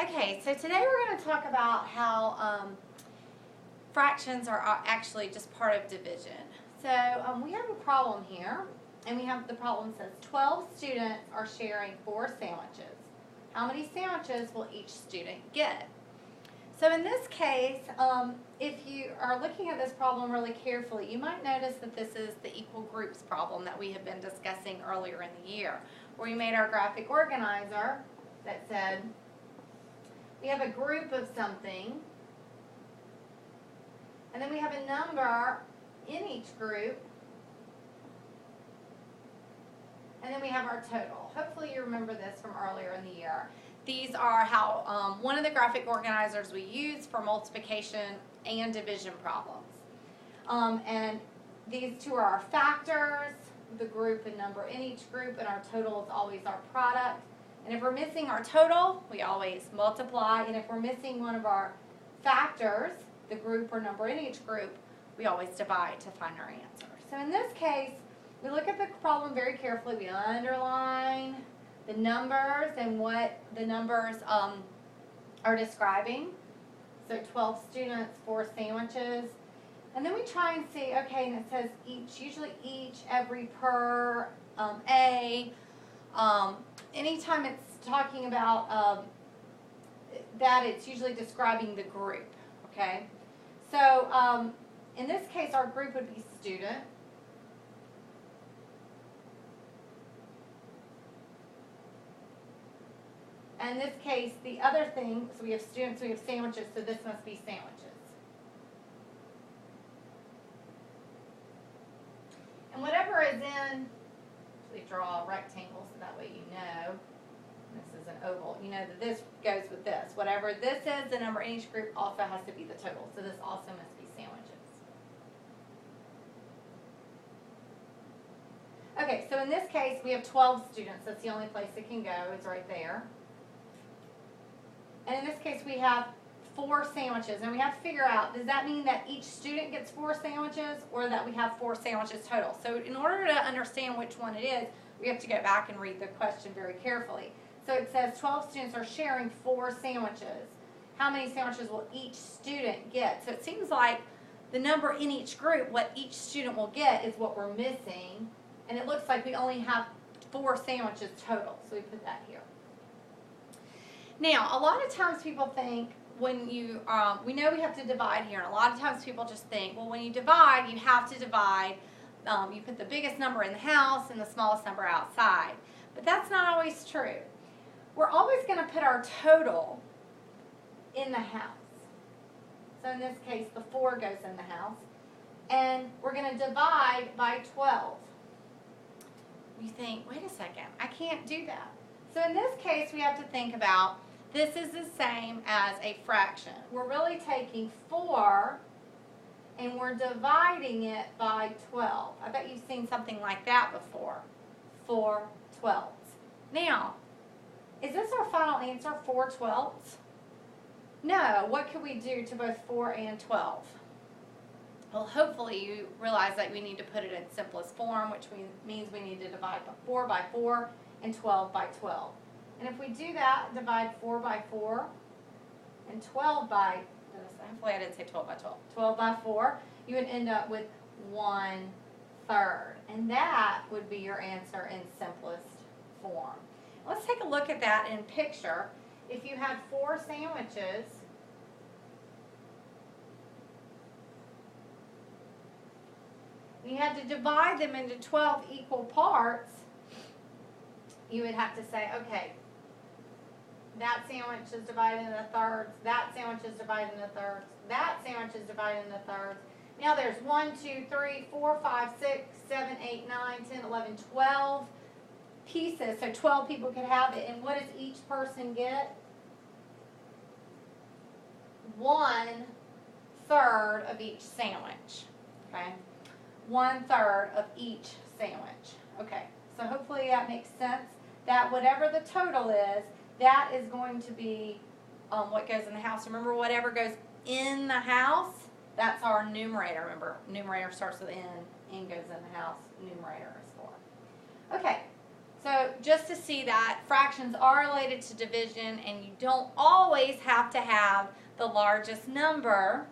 Okay, so today we're going to talk about how fractions are actually just part of division. So we have a problem here, and we have the problem says 12 students are sharing 4 sandwiches. How many sandwiches will each student get? So in this case, if you are looking at this problem really carefully, you might notice that this is the equal groups problem that we have been discussing earlier in the year, where we made our graphic organizer that said we have a group of something, and then we have a number in each group, and then we have our total. Hopefully you remember this from earlier in the year. These are how one of the graphic organizers we use for multiplication and division problems. And these two are our factors, the group and number in each group, and our total is always our product. And if we're missing our total, we always multiply. And if we're missing one of our factors, the group or number in each group, we always divide to find our answer. So in this case, we look at the problem very carefully. We underline the numbers and what the numbers are describing. So 12 students, 4 sandwiches. And then we try and see, okay, and it says each, usually each, every, per, a. Anytime it's talking about that, it's usually describing the group, okay? So in this case, our group would be student. And in this case, the other thing, so we have students, we have sandwiches, so this must be sandwiches. And whatever is in, we draw a rectangle so that way you know. This is an oval. You know that this goes with this. Whatever this is, the number in each group also has to be the total. So this also must be sandwiches. Okay, so in this case, we have 12 students. That's the only place it can go, is right there. And in this case, we have 4 sandwiches. And we have to figure out, does that mean that each student gets 4 sandwiches or that we have 4 sandwiches total? So in order to understand which one it is, we have to go back and read the question very carefully. So it says 12 students are sharing 4 sandwiches. How many sandwiches will each student get? So it seems like the number in each group, what each student will get, is what we're missing. And it looks like we only have 4 sandwiches total. So we put that here. Now, a lot of times people think when you, we know we have to divide here, and a lot of times people just think, well, when you divide, you have to divide, you put the biggest number in the house and the smallest number outside. But that's not always true. We're always going to put our total in the house. So in this case, the 4 goes in the house. And we're going to divide by 12. You think, wait a second, I can't do that. So in this case, we have to think about, this is the same as a fraction. We're really taking 4 and we're dividing it by 12. I bet you've seen something like that before. 4 twelfths. Now, is this our final answer, 4 twelfths? No, what could we do to both 4 and 12? Well, hopefully you realize that we need to put it in simplest form, which means we need to divide 4 by 4 and 12 by 12. And if we do that, divide 4 by 4 and 12 by, hopefully I didn't say 12 by 12, 12 by 4, you would end up with 1/3. And that would be your answer in simplest form. Let's take a look at that in picture. If you had 4 sandwiches, you had to divide them into 12 equal parts, you would have to say, okay, that sandwich is divided into thirds, that sandwich is divided into thirds, that sandwich is divided into thirds. Now there's 1, 2, 3, 4, 5, 6, 7, 8, 9, 10, 11, 12 pieces. So 12 people could have it. And what does each person get? 1/3 of each sandwich. Okay? 1/3 of each sandwich. Okay, so hopefully that makes sense. That whatever the total is, that is going to be what goes in the house. Remember, whatever goes in the house, that's our numerator. Remember, numerator starts with n goes in the house, numerator is 4. Okay, So just to see that fractions are related to division, and you don't always have to have the largest number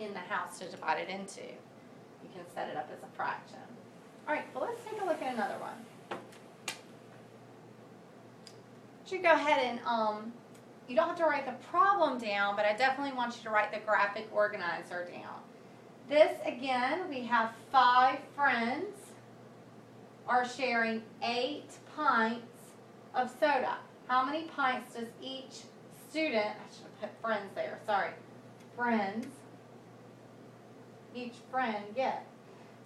in the house to divide it into. You can set it up as a fraction. All right, well, let's take a look at another one. You go ahead and, you don't have to write the problem down, but I definitely want you to write the graphic organizer down. This, again, we have 5 friends are sharing 8 pints of soda. How many pints does each student, I should have put friends there, sorry, friends, each friend get?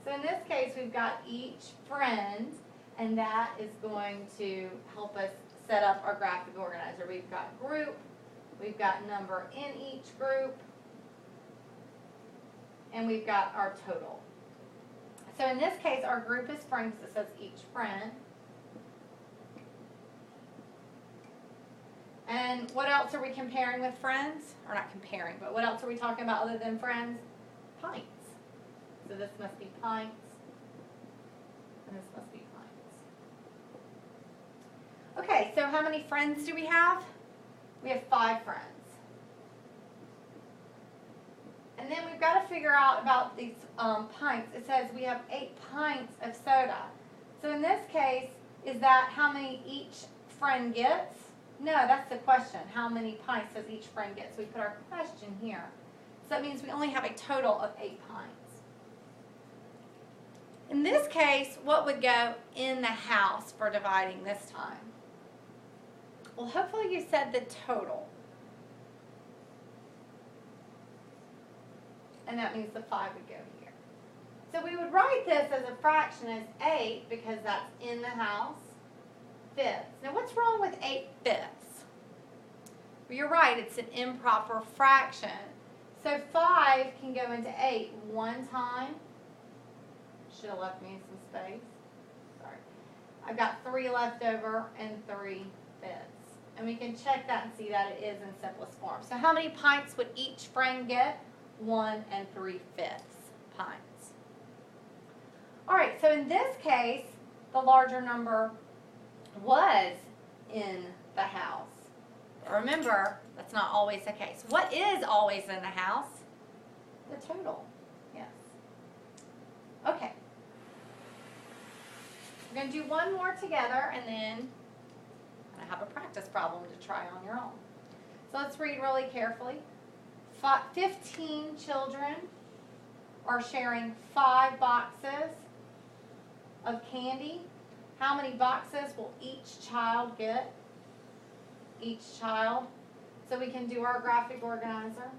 So in this case, we've got each friend, and that is going to help us set up our graphic organizer. We've got group, we've got number in each group, and we've got our total. So in this case, our group is friends. It says each friend. And what else are we comparing with friends? Or not comparing, but what else are we talking about other than friends? Pints. So this must be pints, and this must be pints. Okay, so how many friends do we have? We have 5 friends. And then we've got to figure out about these pints. It says we have 8 pints of soda. So in this case, is that how many each friend gets? No, that's the question. How many pints does each friend get? So we put our question here. So that means we only have a total of 8 pints. In this case, what would go in the house for dividing this time? Well, hopefully you said the total. And that means the 5 would go here. So we would write this as a fraction as 8 because that's in the house fifths. Now what's wrong with 8/5? Well, you're right, it's an improper fraction. So 5 can go into 8 one time. Should have left me some space. Sorry. I've got 3 left over and 3/5. And we can check that and see that it is in simplest form. So how many pints would each friend get? 1 3/5 pints. All right, so in this case, the larger number was in the house. But remember, that's not always the case. What is always in the house? The total, yes. Okay. We're going to do one more together, and then I have a practice problem to try on your own. So let's read really carefully. 15 children are sharing 5 boxes of candy. How many boxes will each child get? Each child. So we can do our graphic organizer.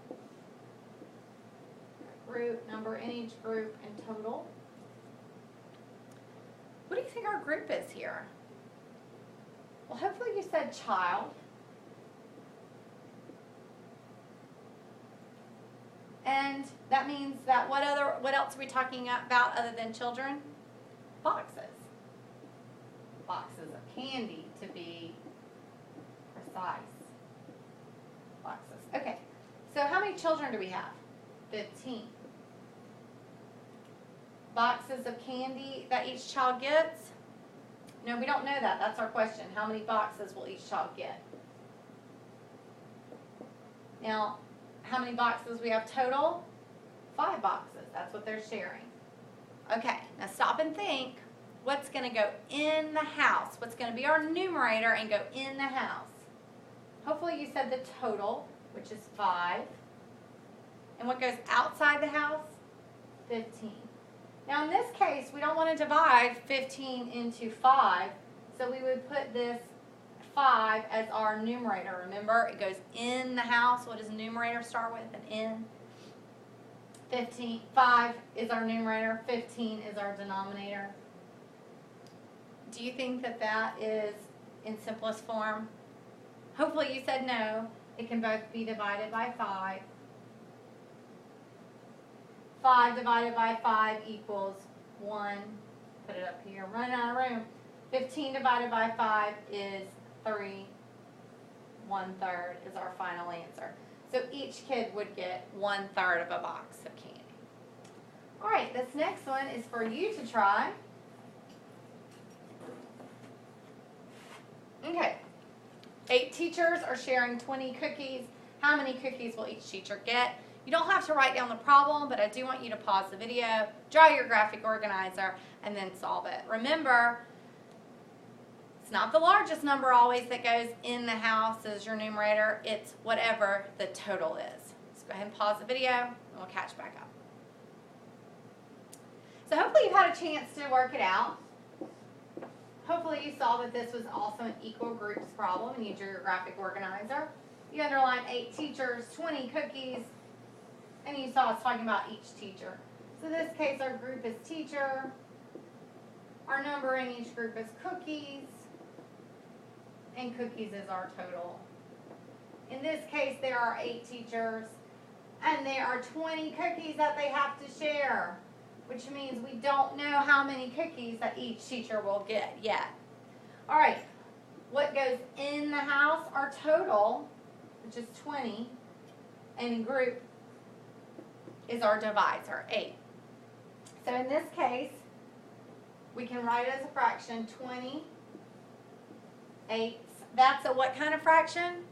Group, number in each group, and total. What do you think our group is here? Well, hopefully you said child. And that means that what else are we talking about other than children? Boxes. Boxes of candy, to be precise. Boxes. Okay. So how many children do we have? 15. Boxes of candy that each child gets? No, we don't know that. That's our question. How many boxes will each child get? Now, how many boxes we have total? 5 boxes. That's what they're sharing. Okay, now stop and think. What's going to go in the house? What's going to be our numerator and go in the house? Hopefully you said the total, which is 5. And what goes outside the house? 15. Now in this case, we don't want to divide 15 into 5, so we would put this 5 as our numerator. Remember, it goes in the house. What does the numerator start with? An N. 5 is our numerator. 15 is our denominator. Do you think that that is in simplest form? Hopefully you said no. It can both be divided by 5. 5 divided by 5 equals 1. Put it up here. Run out of room. 15 divided by 5 is 3. 1/3 is our final answer. So each kid would get 1/3 of a box of candy. All right, this next one is for you to try. 8 teachers are sharing 20 cookies. How many cookies will each teacher get? You don't have to write down the problem, but I do want you to pause the video, draw your graphic organizer, and then solve it. Remember, it's not the largest number always that goes in the house as your numerator. It's whatever the total is. So go ahead and pause the video, and we'll catch back up. So hopefully you've had a chance to work it out. Hopefully you saw that this was also an equal groups problem, and you drew your graphic organizer. You underlined 8 teachers, 20 cookies, and you saw us talking about each teacher. So in this case, our group is teacher. Our number in each group is cookies, and cookies is our total. In this case, there are 8 teachers, and there are 20 cookies that they have to share, which means we don't know how many cookies that each teacher will get yet. All right, what goes in the house? Our total, which is 20, and in group is our divisor, 8. So in this case, we can write it as a fraction, 20/8. That's a what kind of fraction?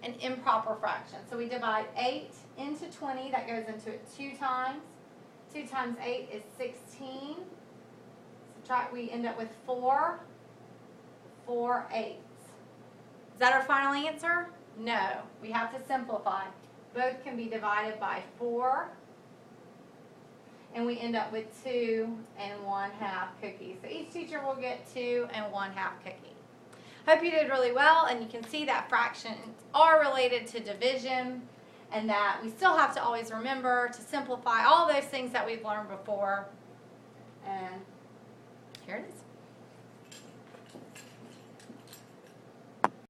An improper fraction. So we divide 8 into 20. That goes into it 2 times. 2 times 8 is 16. Subtract, we end up with 4/8. Is that our final answer? No. We have to simplify. Both can be divided by 4. And we end up with 2 1/2 cookies. So each teacher will get 2 1/2 cookies. Hope you did really well, and you can see that fractions are related to division, and that we still have to always remember to simplify all those things that we've learned before. And here it is.